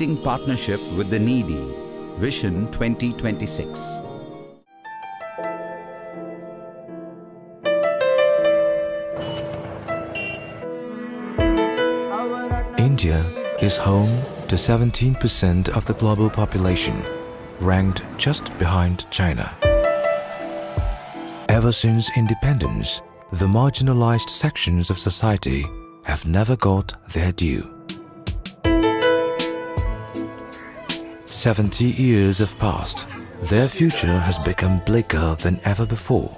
Creating Partnership with the Needy, Vision 2026. India is home to 17% of the global population, ranked just behind China. Ever since independence, the marginalized sections of society have never got their due. 70 years have passed. Their future has become bleaker than ever before.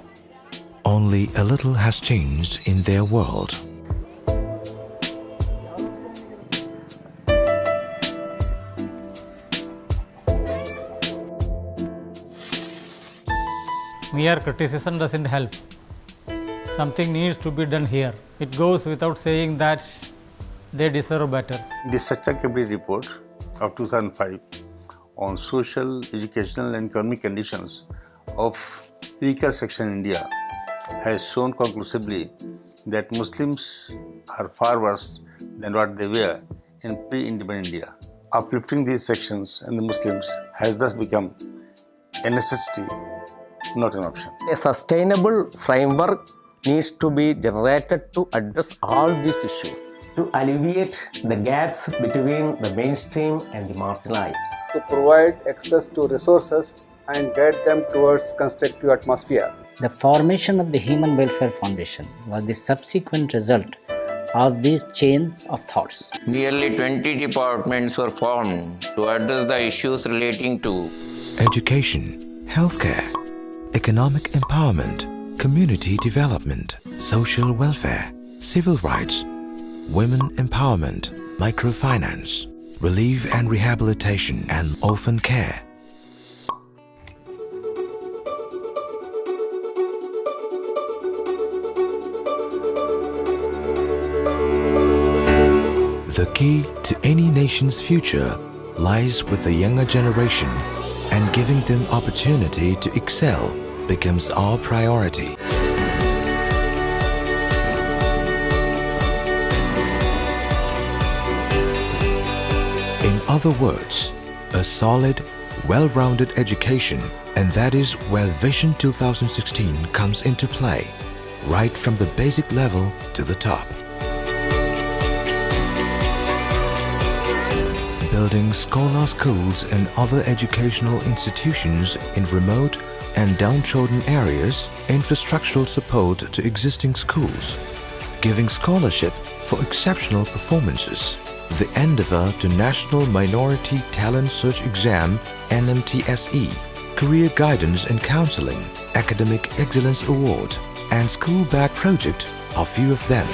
Only a little has changed in their world. Mere criticism doesn't help. Something needs to be done here. It goes without saying that they deserve better. The Sacha Kabir report of 2005 on social, educational and economic conditions of weaker section in India has shown conclusively that Muslims are far worse than what they were in pre-independent India. Uplifting these sections and the Muslims has thus become a necessity, not an option. A sustainable framework needs to be generated to address all these issues, to alleviate the gaps between the mainstream and the marginalized, to provide access to resources and guide them towards constructive atmosphere. The formation of the Human Welfare Foundation was the subsequent result of these chains of thoughts. Nearly 20 departments were formed to address the issues relating to Education, healthcare, economic empowerment, community development, social welfare, civil rights, women empowerment, microfinance, relief and rehabilitation, and orphan care. The key to any nation's future lies with the younger generation, and giving them opportunity to excel becomes our priority. In other words, a solid, well-rounded education, and that is where Vision 2016 comes into play, right from the basic level to the top. Building scholar schools and other educational institutions in remote and downtrodden areas, infrastructural support to existing schools, giving scholarship for exceptional performances, the endeavor to National Minority Talent Search Exam NMTSE, career guidance and counseling, academic excellence award, and school bag project are few of them.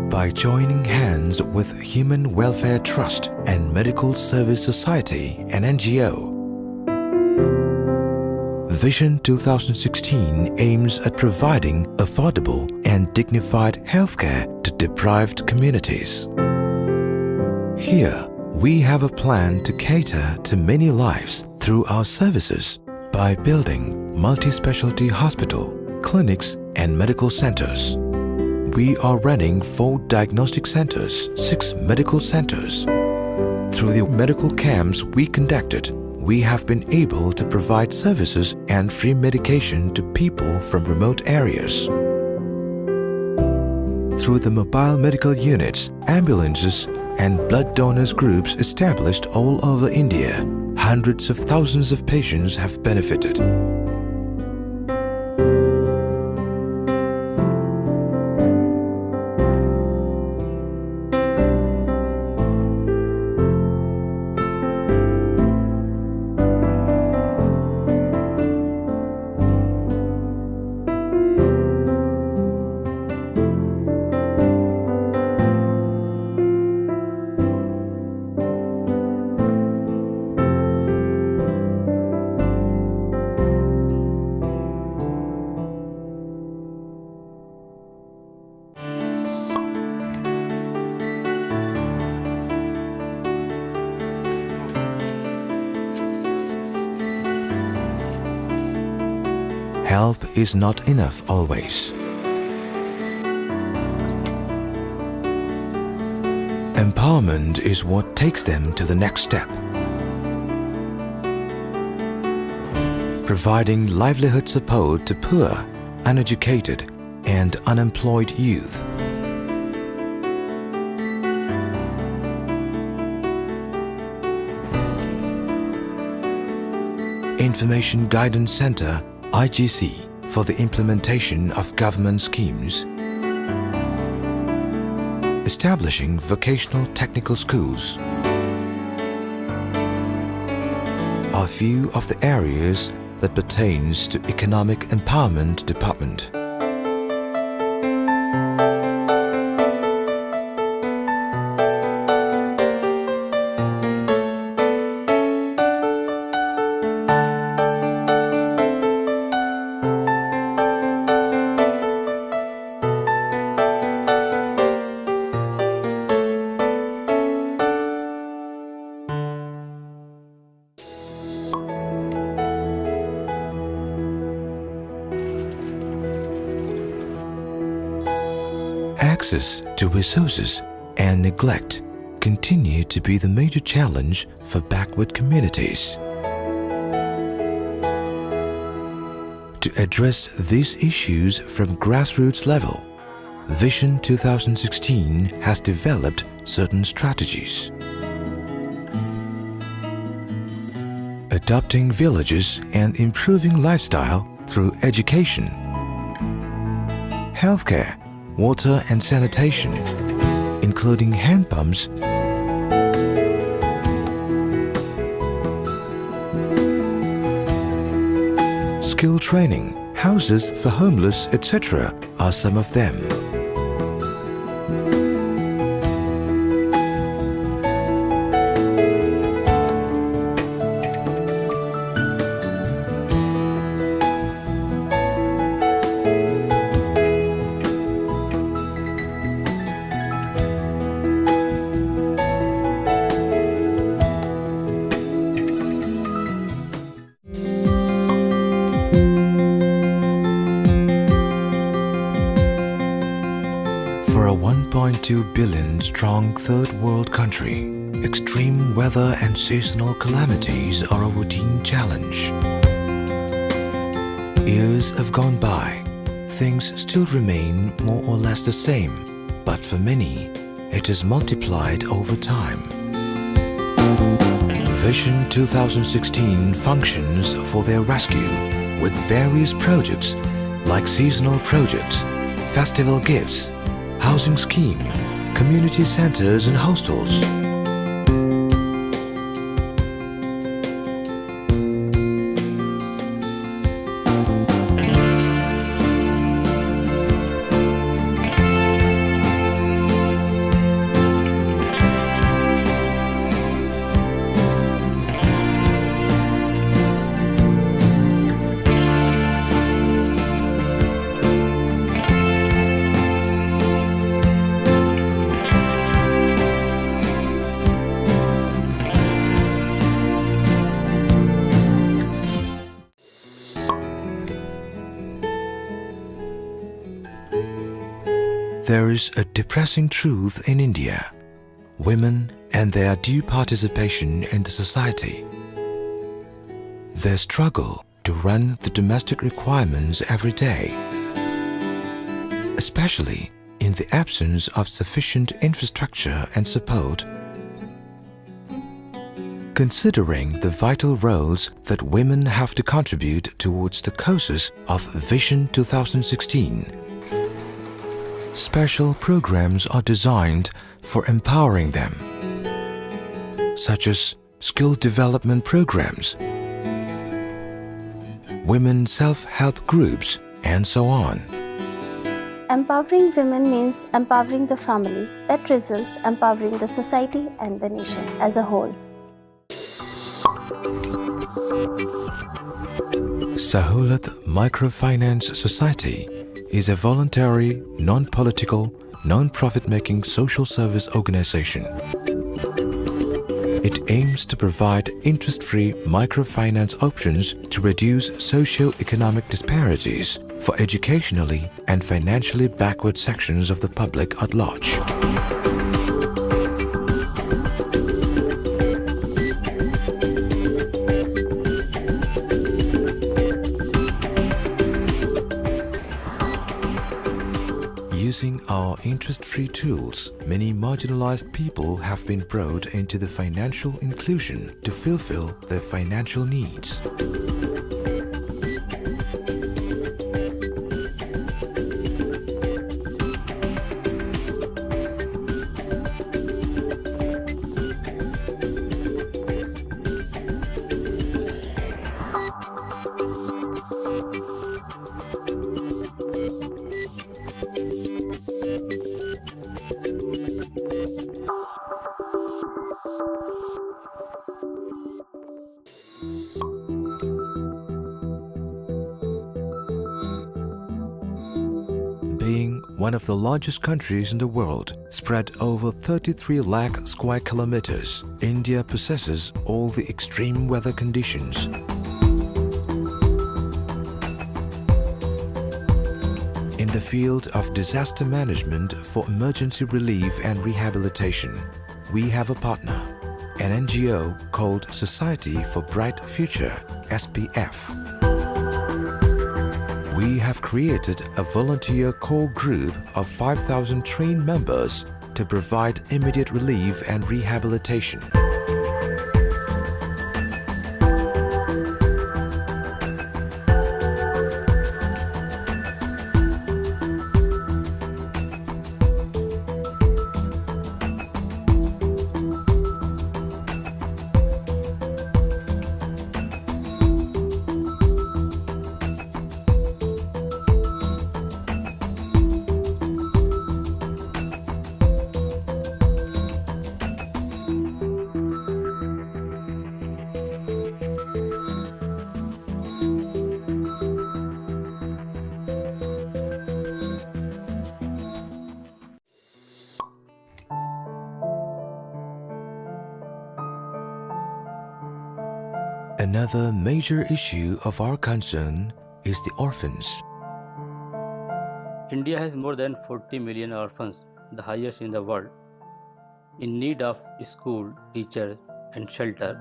By joining hands with Human Welfare Trust and Medical Service Society, an NGO, Vision 2016 aims at providing affordable and dignified healthcare to deprived communities. Here, we have a plan to cater to many lives through our services by building multi-specialty hospital, clinics and medical centers. We are running 4 diagnostic centers, 6 medical centers. Through the medical camps we conducted, we have been able to provide services and free medication to people from remote areas. Through the mobile medical units, ambulances, and blood donors groups established all over India, hundreds of thousands of patients have benefited. help is not enough always. Empowerment is what takes them to the next step. Providing livelihood support to poor, uneducated, and unemployed youth. Information Guidance Center (IGC) for the implementation of government schemes. Establishing vocational technical schools are few of the areas that pertains to Economic Empowerment Department. Access to resources and neglect continue to be the major challenge for backward communities. To address these issues from grassroots level, Vision 2016 has developed certain strategies. Adopting villages and improving lifestyle through education, healthcare, water and sanitation, including hand pumps, skill training, houses for homeless, etc. are some of them. For a 1.2 billion strong third world country, extreme weather and seasonal calamities are a routine challenge. Years have gone by, things still remain more or less the same, but for many, it is multiplied over time. Vision 2016 functions for their rescue with various projects like seasonal projects, festival gifts, housing scheme, community centers and hostels. There is a depressing truth in India: women and their due participation in the society. Their struggle to run the domestic requirements every day, especially in the absence of sufficient infrastructure and support. Considering the vital roles that women have to contribute towards the causes of Vision 2016, special programs are designed for empowering them, such as skill development programs, women self-help groups, and so on. Empowering women means empowering the family. That results empowering the society and the nation as a whole. Sahulat Microfinance Society is a voluntary, non-political, non-profit-making social service organization. It aims to provide interest-free microfinance options to reduce socio-economic disparities for educationally and financially backward sections of the public at large. Using our interest-free tools, many marginalized people have been brought into the financial inclusion to fulfill their financial needs. Being one of the largest countries in the world, spread over 33 lakh square kilometers, India possesses all the extreme weather conditions. In the field of disaster management for emergency relief and rehabilitation, we have a partner, an NGO called Society for Bright Future, SPF. We have created a volunteer core group of 5,000 trained members to provide immediate relief and rehabilitation. Another major issue of our concern is the orphans. India has more than 40 million orphans, the highest in the world, in need of school, teachers, and shelter.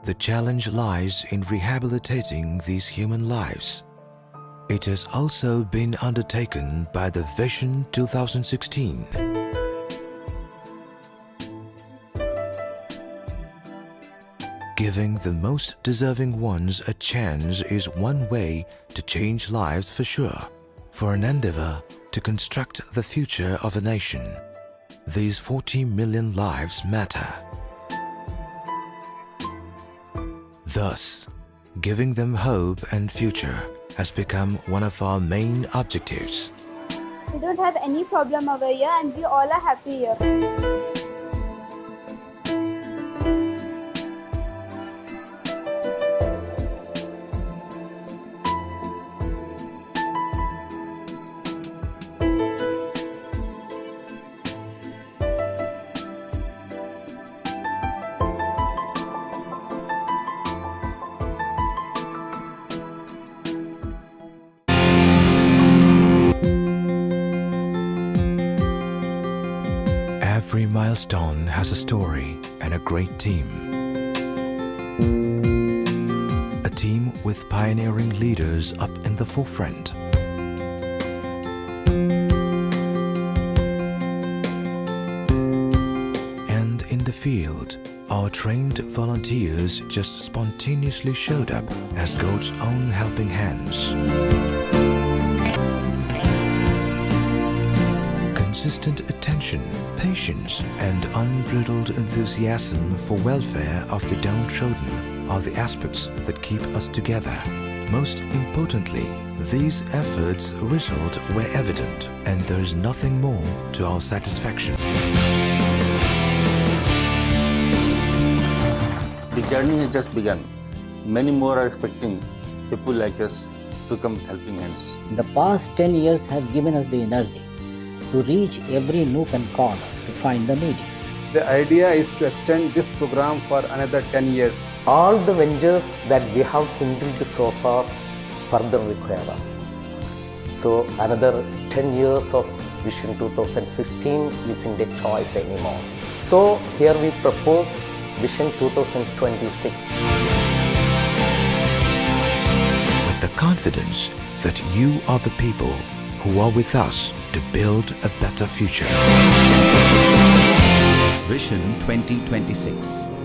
The challenge lies in rehabilitating these human lives. It has also been undertaken by the Vision 2016. Giving the most deserving ones a chance is one way to change lives for sure, for an endeavor to construct the future of a nation. These 40 million lives matter. Thus, giving them hope and future has become one of our main objectives. We don't have any problem over here and we all are happy here. Every milestone has a story and a great team. A team with pioneering leaders up in the forefront. And in the field, our trained volunteers just spontaneously showed up as God's own helping hands. Consistent attention, patience, and unbridled enthusiasm for welfare of the downtrodden are the aspects that keep us together. Most importantly, these efforts' result were evident, and there is nothing more to our satisfaction. The journey has just begun. Many more are expecting people like us to come with helping hands. The past 10 years have given us the energy to reach every nook and corner to find the needy. The idea is to extend this program for another 10 years. All the ventures that we have kindled so far further require us. So another 10 years of Vision 2016 isn't a choice anymore. So here we propose Vision 2026. With the confidence that you are the people who are with us to build a better future. Vision 2026.